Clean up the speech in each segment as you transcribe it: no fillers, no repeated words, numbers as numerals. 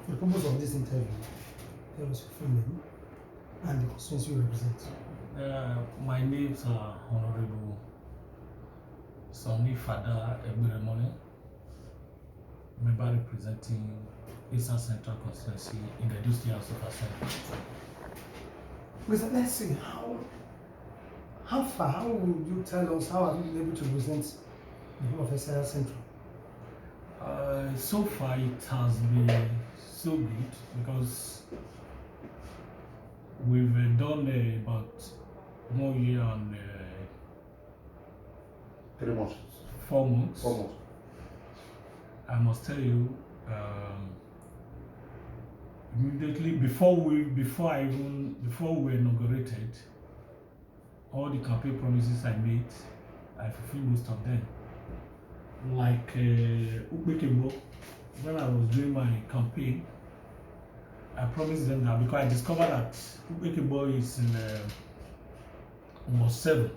For the purpose of this interview, tell us your full name and the constituency you represent. My names are Honorable Sonny Fada Ebiremone, member representing Esan Central constituency in the District House of Assembly. Let's see, how would you tell us, how have you been able to represent the people of Esan Central? So far it has been so good because we've done about 1 year and 3 months. 4 months. 4 months. I must tell you, immediately before we were inaugurated, all the campaign promises I made, I fulfilled most of them. Like Ukbekebo, when I was doing my campaign, I promised them that because I discovered that Ukbekebo is in was 7.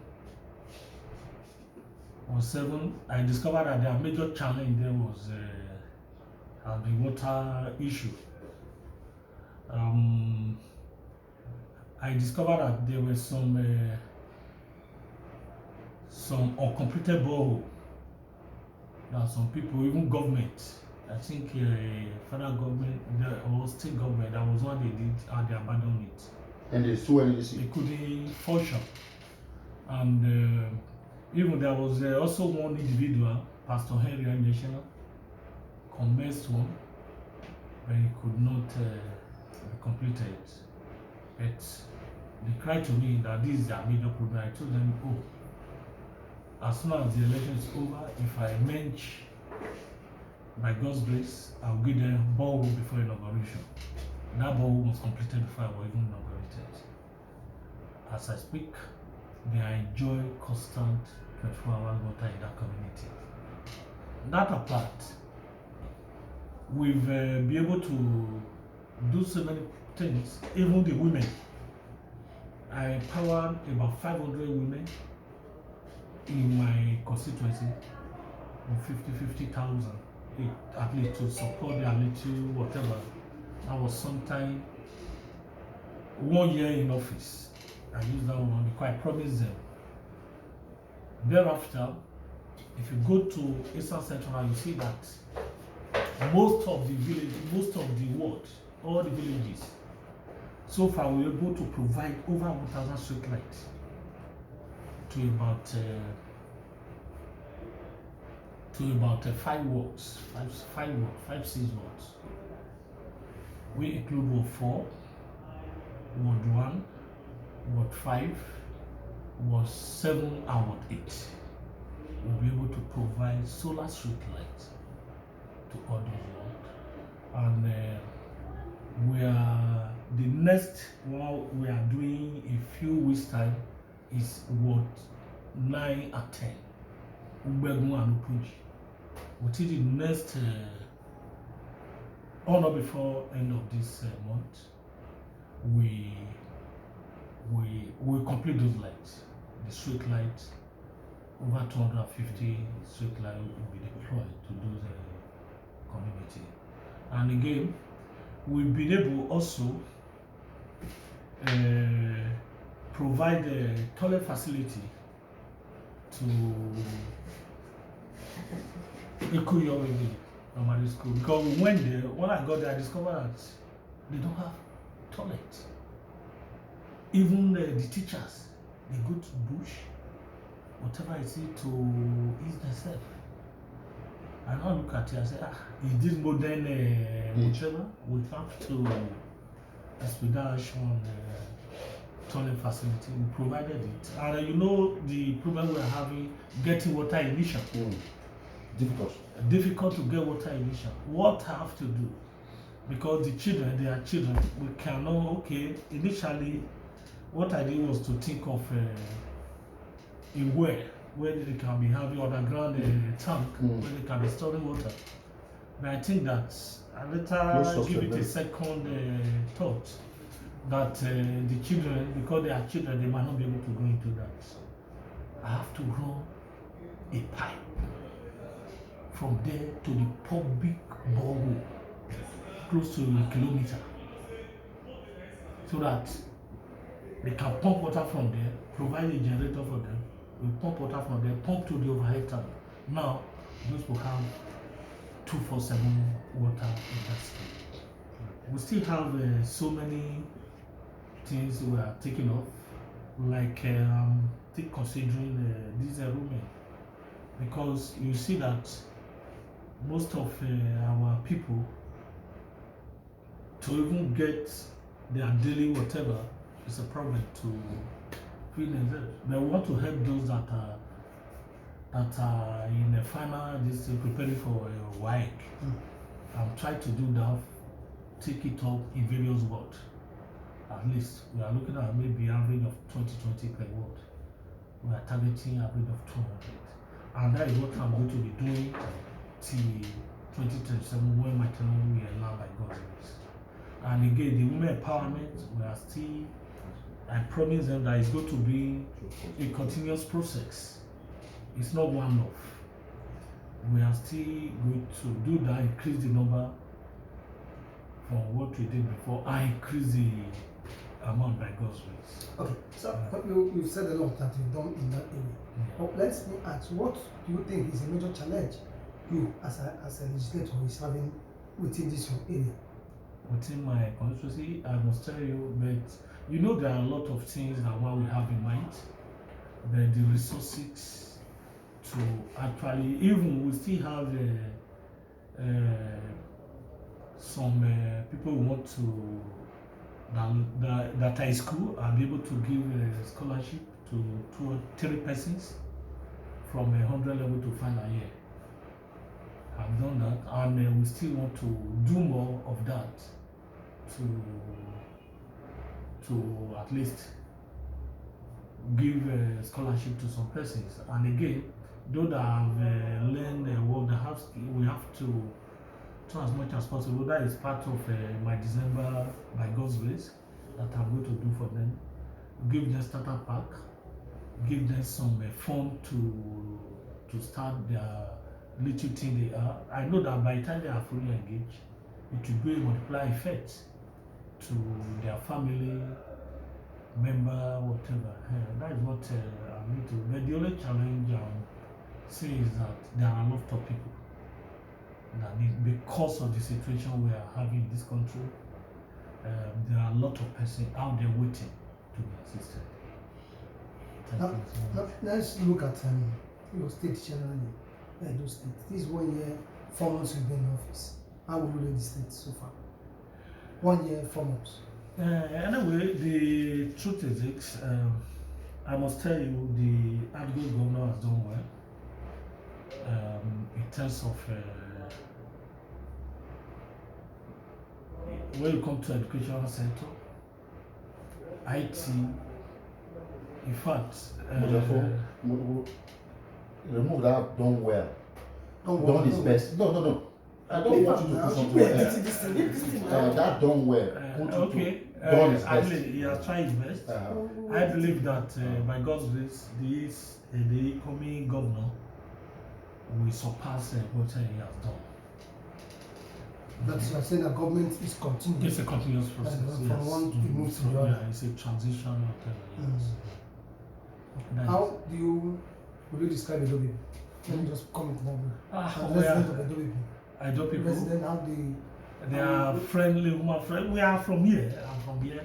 I discovered that their major challenge there was the water issue. I discovered that there were some uncompleted borehole. That some people, even government, I think federal government or state government, that was what they did, and they abandoned it. And they still they couldn't function. And even there was also one individual, Pastor Henry National, commenced one, but he could not be completed. But they cried to me that this is their major problem. I told them, oh, as soon as the election is over, if I manage, by God's grace, I'll give them borehole before inauguration. That borehole was completed before I was even inaugurated. As I speak, they enjoy constant 24-hour water in that community. That apart, we've been able to do so many things. Even the women, I empowered about 500 women in my constituency of 50,000 at least to support their little whatever. That was sometime 1 year in office. I used that one because I promised them. Thereafter, if you go to Esan Central, you see that most of the village, most of the ward, all the villages, so far we were able to provide over 1,000 street lights to about 5 wards, 6 wards. We include Ward 4, Ward 1, Ward 5, Ward 7, and Ward 8. We'll be able to provide solar street lights to all those wards. And the next one we are doing in a few weeks' time is Ward 9 and 10. Ugbegu and Upuji. Until the next, or not before end of this month, we complete those lights. The street lights, over 250 street lights will be deployed to those community. And again, we've been able also provide a toilet facility to Ikuyo primary school, because we went there. When I got there, I discovered that they don't have toilets. Even the teachers, they go to the bush, whatever I see, to ease themselves. I now look at it and say, is this modern whatever? We have to expedite on toilet facility. We provided it. And you know the problem we're having, getting water initial. Difficult to get water initial. What I have to do? Because the children, they are children, we cannot, okay, initially, what I did was to think of a well where they can be having underground tank where they can be storing water. But I think that I later give it a second thought that the children, because they are children, they might not be able to go into that. I have to run a pipe from there to the public borehole close to a kilometer, so that they can pump water from there, provide a generator for them, we pump water from there, pump to the overhead tank. Now, those people have 247 water in that state. We still have so many things we are taking up, like take considering this enrollment, because you see that most of our people, to even get their daily whatever, is a problem to feed themselves. But we want to help those that are in the final, this preparing for a WAEC. I'm trying to do that, take it up in various words. At least we are looking at maybe average of 2020 per word. We are targeting average of 200, and that is what I'm going to be doing till 2037 when my tenure will allow by God's grace. And again, the women empowerment, we are still, I promise them that it's going to be a continuous process. It's not one off. We are still going to do that, increase the number from what we did before, and increase the amount by God's grace. Okay, so you've said a lot that you've done in that area. But let's me ask, what do you think is a major challenge you as a legislator is having within this your area? Within my constituency, I must tell you, but you know there are a lot of things that what we have in mind, but the resources to actually, even we still have some people who want to that are in school and be able to give a scholarship to 2 or 3 persons from 100 level to final year. I've done that, and we still want to do more of that to at least give a scholarship to some persons. And again, those that have learned what they have, we have to try as much as possible. That is part of my December, by God's grace, that I'm going to do for them. Give them starter pack, give them some fund to start their little thing they are. I know that by the time they are fully engaged, it will be a multiplier effect to their family member, whatever. That is what I need to. But the only challenge I'm seeing is that there are a lot of people that need, because of the situation we are having in this country, there are a lot of persons out there waiting to be assisted. Thank you so much. Let's look at your state generally. Edo State. This 1 year, 4 months you've been in office. How will you rate the state so far? 1 year, 4 months. Anyway, the truth is this. I must tell you, the outgoing governor has done well in terms of when you come to educational sector, IT. In fact, remove that done well. Done is best. No. I don't want you to put something else. That done well. Okay. Done is best. He has tried his best. I believe that by God's grace, the incoming governor will surpass what he has done. That's you're saying that government is continuing. It's a continuous process. From one to move to the other. Yeah, it's a transition. How will you describe Edo people? Let me just comment on that. Resident of Edo people. Edo people. Resident, how they are friendly, human friendly. We are from here. I'm from here.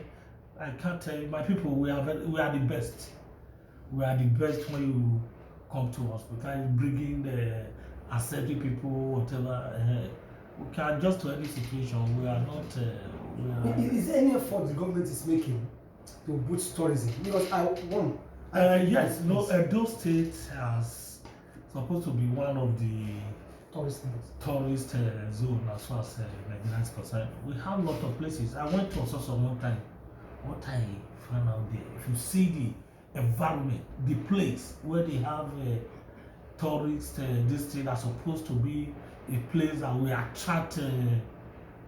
I can't tell you, my people. We are the best. We are the best when you come to us. We can bring in the accepting people, whatever. We can adjust to any situation. We are not. Is there any effort the government is making to boost tourism? Because yes, Edo State has supposed to be one of the tourist zone as far as Nigeria is concerned. We have a lot of places. I went to Ososo one time. What I found out there, if you see the environment, the place where they have tourists, this thing are supposed to be a place that will attract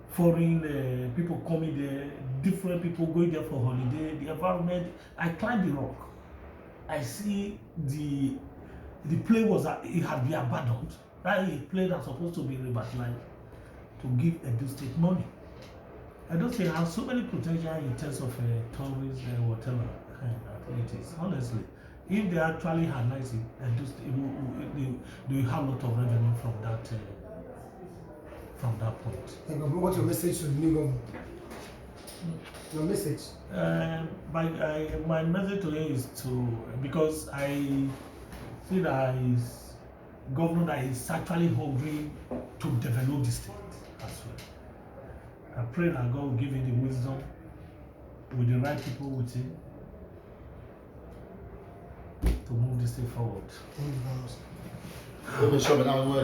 foreign people coming there, different people going there for holiday. The environment, I climbed the rock. I see the plane it had been abandoned. That is a plane that's supposed to be revitalized to give Edo State money. don't say have so many potential in terms of tourists and whatever activities. Honestly, if they actually harness it and they will have a lot of revenue from that point. And what's your message to the new government? Your message? My message to him is because I see that he's governor that is actually hungry to develop the state as well. I pray that God will give him the wisdom with the right people with him to move the state forward. Okay, sure, but now